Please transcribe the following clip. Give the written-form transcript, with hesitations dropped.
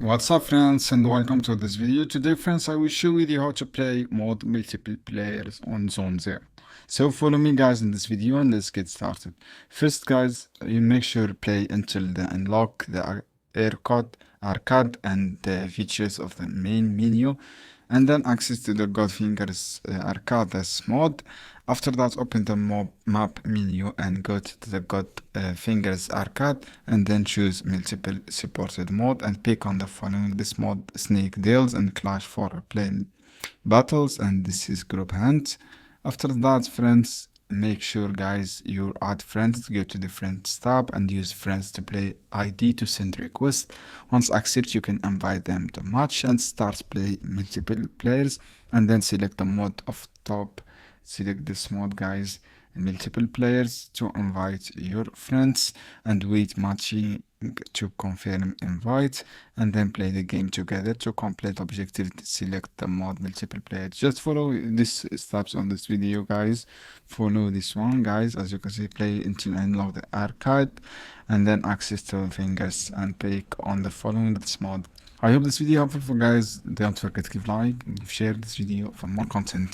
What's up friends, and welcome to this video. Today friends, I will show you how to play mod multiple players on Zone 0. So follow me guys in this video and let's get started. First guys, you make sure to play until the unlock the arcade and the features of the main menu, and then access to the Godfingers arcade mod. After that, open the map menu and go to the Godfingers arcade, and then choose multiple supported mode and pick on the following. This mod: Snake Deals and Clash for playing battles, and this is group hunt. After that friends, make sure guys you add friends. Go to the friends tab and use friends to play ID to send request. Once accept, you can invite them to match and start play multiple players, and then select the mode of top. Select this mode guys, multiple players, to invite your friends and wait matching to confirm invite, and then play the game together. To complete objective, select the mode multiple players. Just follow these steps on this video guys. Follow this one guys. As you can see, play until unlock the arcade and then access to fingers and pick on the following this mode. I hope this video helpful for guys. Don't forget to give like and share this video for more content.